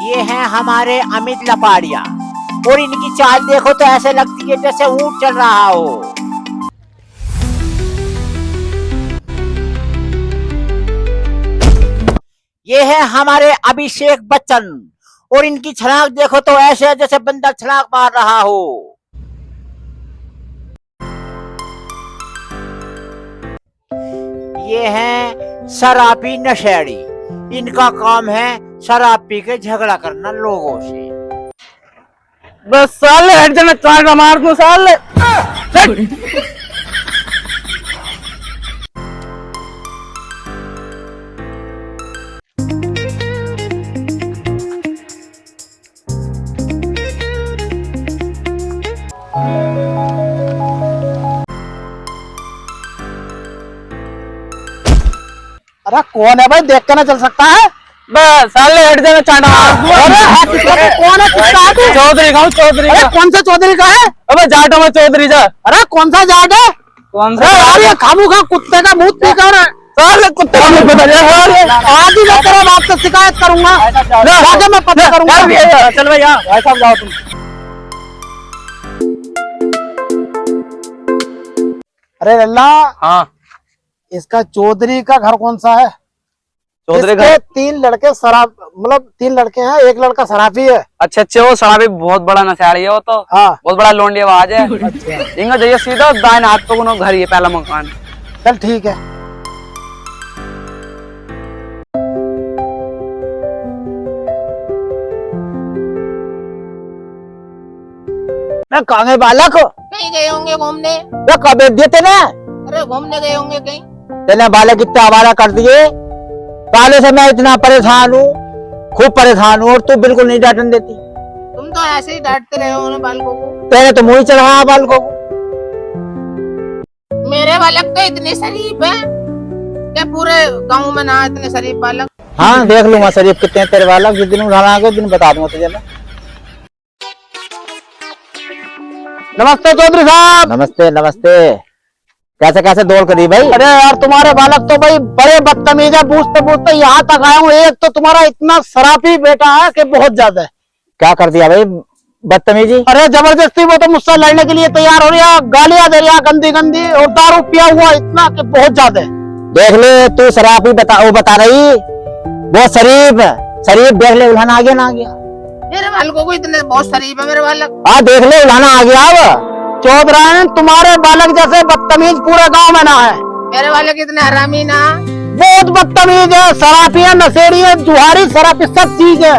ये हैं हमारे अमित लपाड़िया और इनकी चाल देखो तो ऐसे लगती है जैसे ऊंट चल रहा हो। ये है हमारे अभिषेक बच्चन और इनकी छलांग देखो तो ऐसे है जैसे बंदा छलांग मार रहा हो। ये है शराबी नशेड़ी, इनका काम है शराब पी के झगड़ा करना लोगों से। बस साले हट जा, मैं चांटा मार दूं साले। अरे कौन है भाई, देख के ना चल सकता है? बस साले हट जा, मैं चांटा मार दूं। अरे कौन है, किसका है तू? चौधरी का हूँ, चौधरी अरे का। कौन सा चौधरी का है? अबे जाटो में चौधरी जा। अरे कौन सा जाट है? कौन अरे यार ये खामूखा कुत्ते का मुंह पी कर साले कुत्ते का मुंह पता आज ही मैं तेरे बाप से शिकायत करूंगा। आगे मैं पता करूंगा। चल भैया, भाई साहब जाओ तुम। अरे लल्ला, हाँ, इसका चौधरी का घर कौन सा है? चौधरी का। इसके 3 लड़के शराब, मतलब 3 लड़के हैं, एक लड़का शराबी है। अच्छा अच्छा, वो शराबी बहुत बड़ा नशाड़ी है वो तो। हाँ बहुत बड़ा लोंडी आवाज है। अच्छा, इंगा जाइए सीधा दाएं हाथ पे कोनो घर ही है, पहला मकान। चल ठीक है। मैं कहाँ बालक कहीं गए होंगे घूमने। कब देते ना अरे घूमने गए होंगे कहीं। तेने बालक इतना आवारा कर दिए। पहले से मैं इतना परेशान हूँ, खूब परेशान हूँ, और तू बिल्कुल नहीं डांटन देती। तुम तो ऐसे ही डांटते रहे हो उन्हें बालकों को। तेरे तो मुंह ही चढ़ा बालकों को। मेरे बालक तो इतने शरीफ हैं क्या पूरे गांव में ना इतने शरीफ बालक। हाँ देख लूंगा शरीफ कितने तेरे बालक, जिस दिन उठाना आगे दिन बता दूंगा तुझे मैं। नमस्ते चौधरी साहब। नमस्ते नमस्ते। कैसे कैसे दौड़ करी भाई? अरे यार तुम्हारे बालक तो भाई बड़े बदतमीज है, पूछते पूछते यहाँ तक आया हूँ। एक तो तुम्हारा इतना शराबी बेटा है कि बहुत ज्यादा है। क्या कर दिया भाई बदतमीजी? अरे जबरदस्ती वो तो मुझसे लड़ने के लिए तैयार हो रही है, गालियां दे रही है गंदी गंदी, और दारू पिया हुआ इतना कि बहुत ज्यादा है। देख ले तू शराबी वो बता रही, वो शरीफ शरीफ देख ले, उल्हाना आ गया ना आ गया। मेरे बालकों को इतने बहुत शरीफ है मेरे बालक। हाँ देख ले उल्हाना आ गया। अब चौधरायन तुम्हारे बालक जैसे बदतमीज पूरे गांव में ना है। मेरे बालक इतने हरामी ना। बहुत बदतमीज है, शराबी है, नशेड़ी है, जुहारी शराबी सब चीज है।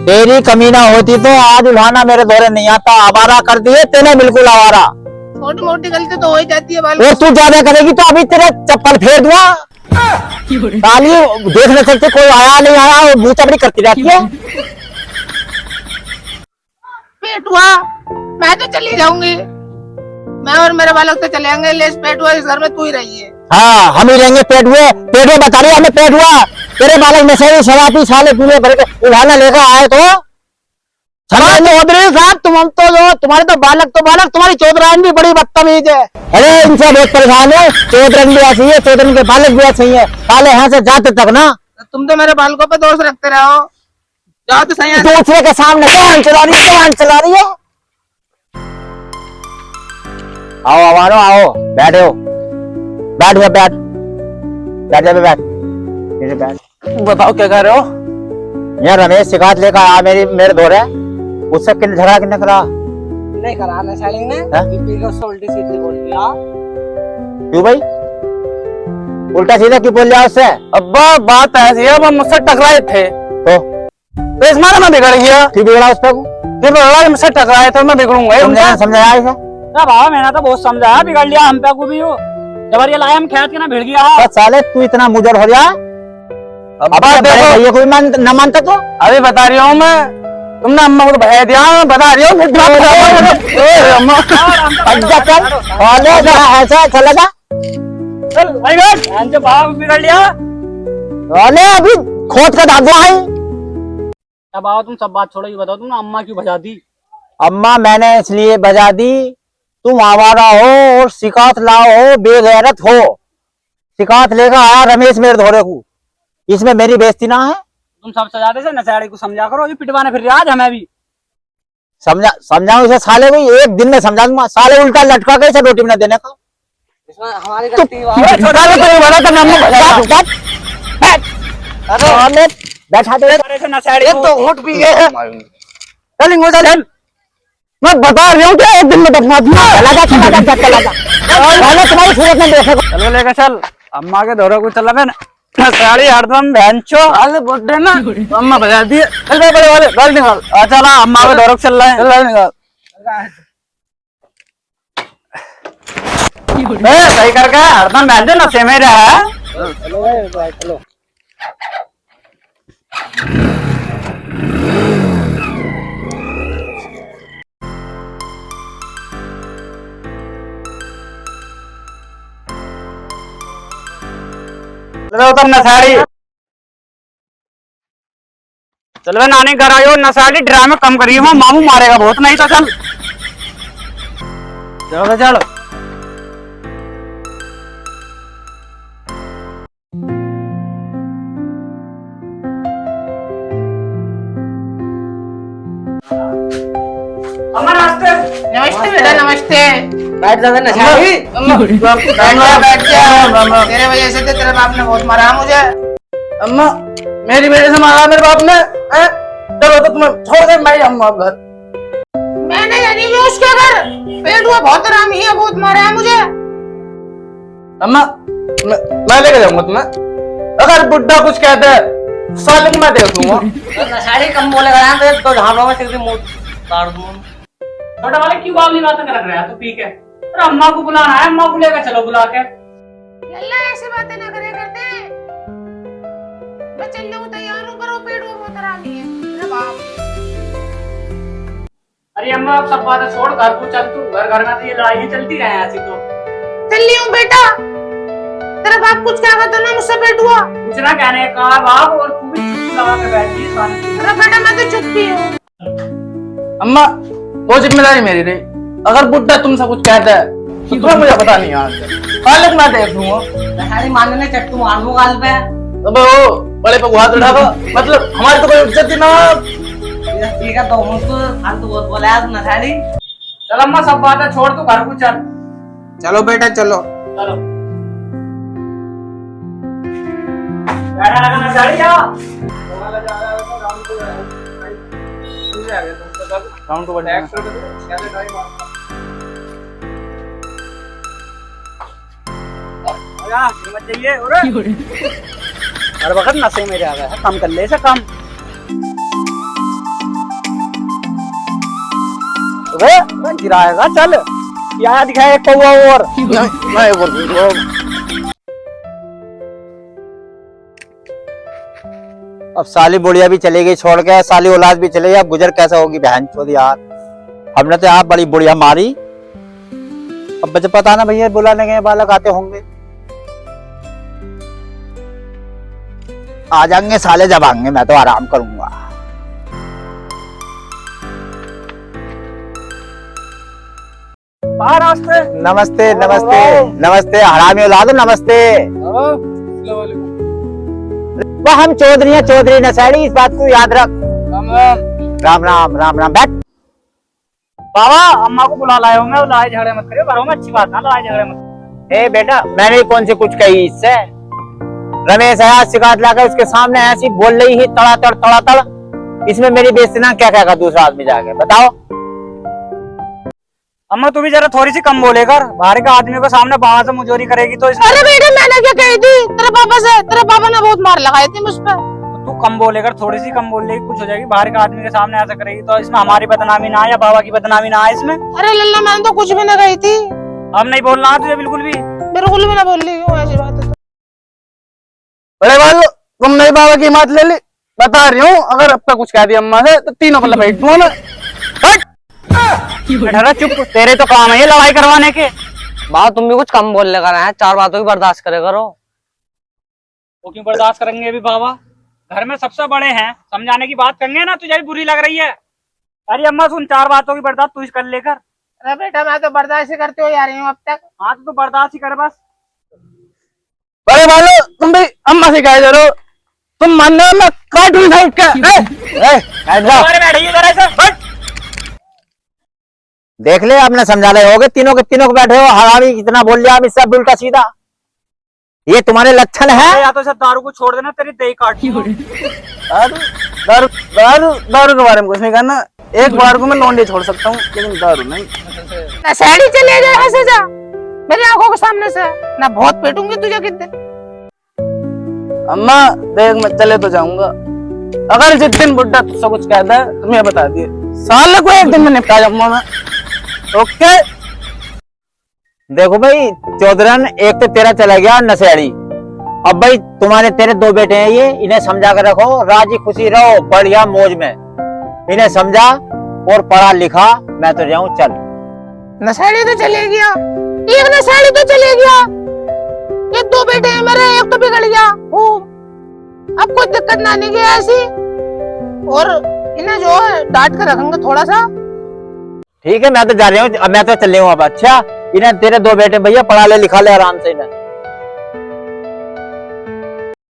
तेरी कमी ना होती तो आज उल्हाना मेरे दौरे नहीं आता। आवारा कर दिए तेने, बिल्कुल आवारा। छोटी मोटी गलती तो हो ही जाती है और बालक। तू ज्यादा करेगी तो अभी तेरे चप्पल फेर दूंगा। ताली देख नहीं सकते, कोई आया नहीं आया, वो मुंह चपड़ी करती रहती है। पेटुआ मैं तो चली जाऊंगी, मैं और मेरे बालक तो चले जाएंगे। ले पेटुआ इस घर में तू ही रही है। हाँ हम ही रहेंगे। पेट हुआ बता रही हमें, पेट हुआ तेरे बालक में से शराबी साले पीले भर के उठाना लेकर आए तो चौधरी साहब तुम तो जो तुम्हारे तो बालक तुम्हारी चौधरायन भी बड़ी बदतमीज है। अरे इनसे बहुत परेशान है। चौधरन भी ऐसी है, चौधरन के बालक भी ऐसे ही है, साले यहाँ से जाते तक ना। तुम तो मेरे बालकों पे दोष रखते रहो। जाओ तो सही। दूसरे के सामने जवान चला रही है। आओ आवारो आओ, बैठो बैठ गया, बैठ जा बैठ। बताओ क्या कर रहे हो? यार रमेश शिकायत लेकर आया मेरे दौरे, उससे झगड़ा किन्ने करा? नहीं करा नशाली ने बीपी को उल्टी सीधी बोल दिया। क्यों भाई उल्टा सीधा क्यों बोल दिया उससे? अब्बा बात ऐसी है, वो मुझसे टकराए थे तो इस मारे मैं बिगड़ गया। क्यों बिगड़ा उस पर? फिर बोला मुझसे टकराए थे, मैं बिगड़ूंगा। समझाया इसे? बाबा मैंने तो बहुत समझाया, बिगड़ लिया हम पे को भी हो। जबर ये लाया हम खेत के ना भिड़ गया। साले तू इतना मुजर हो जा। अब देखो कोई न मानता तो अभी बता रही हूँ मैं, तुमने अम्मा को तो भय दिया, मैं बता रही हूँ। ऐसा चलेगा? चल बाबा बिगड़ लिया। अभी खोद का दादू है। अब आओ तुम सब बात छोड़ो, ये बताओ तुमने अम्मा क्यों भजा दी? अम्मा मैंने इसलिए बजा दी, तुम आवारा हो और शिकायत लाओ हो, बेगैरत हो। शिकायत लेकर आया रमेश मेरे धोरे को, इसमें मेरी बेइज्जती ना है। तुम सब सजाते से नशेड़ी को समझा करो, जो पिटवाने फिर रहा आज हमें भी। समझाऊं इसे साले को, एक दिन में समझा दूंगा। साले उल्टा लटका के इसे रोटी में देने का। इसमें हमारी गलती है। अरे बैठा दे। नशेड़ी तो होट पी गए हैं। चल मैं बता रही हूँ क्या, एक दिन में दफना दूंगा। चला जा पहले तुम्हारी सूरत में देखे। चलो लेकर चल, अम्मा के दौरे को चल ना नशेड़ी हरदम बहनचो। अरे बोलते ना अम्मा बजा दिए। चल बड़े वाले गाड़ी निकाल। चला अम्मा के दौरे को चल रहे हैं। चल गाड़ी निकाल। सही करके हरदम बहनचो नशे में रहा है। चलो उतर नशेड़ी। चल वे नानी घर आयो, नशेड़ी ड्रामे कम करिए, वहाँ मामू मारेगा बहुत, नहीं तो चल चलो चल। अम्मा नमस्ते। नमस्ते बेटा, नमस्ते। बैठ जा नशेड़ी। बैठ जा। तेरे वजह से तो तेरे बाप ने बहुत मारा मुझे। अम्मा मेरी वजह से मारा मेरे बाप ने। चलो तो तुम्हें छोड़ दे, मैं अम्मा घर। मैंने जानी मैं उसके घर पेट हुआ, बहुत हरामी है, बहुत मारा है मुझे। अम्मा मैं लेके जाऊंगा तुम्हें। अगर बुड्ढा कुछ कहता है साले को मैं देख लूंगा। नशाड़ी कम बोलेगा ना तो झाड़ों में सीधी मुंह काट दूंगा। छोटा वाले क्यों बावली बातें कर रहा है तू पी के? अरे अम्मा को बुलाना है, अम्मा को लेकर चलो बुला के। लल्ला ऐसी बातें ना करे करते। मैं चलने को तैयार हूँ, पर वो पेट वो बहुत हरामी है मेरा बाप। अरे अम्मा अब सब बातें छोड़, घर को चल तू। घर घर में तो ये लड़ाई चलती रहे ऐसी तो। चल रही हूँ बेटा। तेरा बाप कुछ कहा तो ना मुझसे पेट हुआ। कुछ ना कहने का बाप, और तू भी चुप लगा के बैठी शांति। अरे बेटा मैं तो चुप ही हूँ। अम्मा वो जिम्मेदारी मेरी रही। अगर बुड्ढा तुमसे कुछ कहता है तो तुम्हें मुझे पता नहीं आज हालत मैं देख लूंगा। नशाड़ी मारने चट्टू मार दूं गाल पे। अबे वो बड़े पे हाथ उठागा, मतलब हमारी तो कोई इज्जत ही ना। ठीक है तो मुझको फालतू बहुत बोला है नशाड़ी। चल अम्मा सब बातें छोड़, तू घर को चल। चलो बेटा चलो। चलो गाड़ा लगा नशाड़ी जा। काउंट को बढ़ाया। मत जाइए हर वक्त नशे में जा रहा है, कम कर ले इसे कम। गिराएगा चल, क्या दिखाए एक कौवा और। अब साली बुढ़िया भी चली गई छोड़ के, साली औलाद भी चले गई, अब गुजर कैसे होगी बहन चोद यार। हमने तो आप बड़ी बुढ़िया मारी। अब मुझे पता ना भैया बुलाने गए बालक आते होंगे, आ जाएंगे साले जब आएंगे, मैं तो आराम करूंगा। नमस्ते नमस्ते नमस्ते हरामी औलाद, नमस्ते। वह हम चौधरी हैं, चौधरी नशेड़ी, इस बात को याद रख। राम राम राम राम। बैठ बाबा, अम्मा को बुला लाए होंगे, लड़ाई झगड़े मत करियो, घरों में अच्छी बात ना लड़ाई झगड़े मत। ए बेटा मैंने कौन सी कुछ कही इससे। रमेश आया शिकायत लाकर उसके सामने ऐसी बोल रही ही तड़ातड़। इसमें मेरी बेइज्जती ना क्या कहेगा दूसरा आदमी जाके, बताओ। अम्मा तू भी जरा थोड़ी सी कम बोले कर, बाहर के आदमी को सामने बाहर से मुजोरी करेगी तो इसमें। अरे बेटा मैंने क्या कही थी तेरे पापा से? तेरे पापा ने बहुत मार लगाई थी मुझ पर। तू कम बोले कर, थोड़ी सी कम बोल लेगी कुछ हो जाएगी, बाहर के आदमी के सामने ऐसा करेगी तो इसमें हमारी बदनामी ना आए या बाबा की बदनामी ना आए इसमें। अरे लल्ला मैंने तो कुछ भी ना कही थी। अब नहीं बोलना तुझे बिल्कुल भी। बिल्कुल भी ना बोल रही हूँ ऐसी बात है तो। बड़े वालों तुम नई बाबा की हिम्मत ले ली, बता रही हूँ। अगर अब तक कुछ कह दिया अम्मा से तो तीनों को लपेट दूंगा मैं। चुप, तेरे तो काम है ये लड़ाई करवाने के। बाबा तुम भी कुछ कम बोल लेकर आए, 4 बातों की बर्दाश्त करे करो। वो क्यों बर्दाश्त करेंगे अभी बाबा, घर में सबसे बड़े हैं, समझाने की बात करेंगे ना, तुझे भी बुरी लग रही है। अरे अम्मा सुन, 4 बातों की बर्दाश्त तू कर लेकर। अरे बेटा मैं तो बर्दाश्त करते हो आ रही हूँ अब तक। हाँ तो बर्दाश्त ही कर बस। बड़े वालों तुम भी अम्मा से कहे जरो तुम मानने हो मैं काटूं था उसका तुम्हारे बैठे इधर ऐसे हट। देख ले आपने समझा रहे होगे तीनों के तीनों को बैठे हो हरामी कितना बोल लिया इससे उल्टा सीधा ये तुम्हारे लक्षण है। या तो सब दारू को छोड़ देना तेरी दही काट दारू दारू दारू दारू के बारे में कुछ नहीं करना। एक बार को मैं लौंडे छोड़ सकता हूँ लेकिन दारू नहीं। नशेड़ी चले जाए ऐसे जा मेरी आंखों के सामने से, ना बहुत पेटूंगी तुझे कितने। अम्मा देख मैं चले तो जाऊंगा, अगर जिस दिन बुड्ढा तुझसे कुछ कहता है तुम्हें बता दिए साल को एक दिन में निपटा जाऊंगा मैं। ओके देखो भाई चौधरन एक तो तेरा चला गया नशेड़ी, अब भाई तुम्हारे तेरे दो बेटे हैं ये इन्हें समझा कर रखो, राजी खुशी रहो बढ़िया मौज में, इन्हें समझा और पढ़ा लिखा। मैं तो जाऊं चल। नशेड़ी तो चले गया, एक नशेड़ी तो चले गया, ये दो बेटे हैं मेरे, एक तो बिगड़ गया। अब कोई दिक्कत ना नहीं गया ऐसी, और इन्हें जो है डांट कर रखेंगे थोड़ा सा। ठीक है मैं तो जा रही हूँ, अब मैं तो चल रही हूँ अब। अच्छा इन्हें तेरे दो बेटे भैया पढ़ा ले लिखा ले आराम से इन्हें।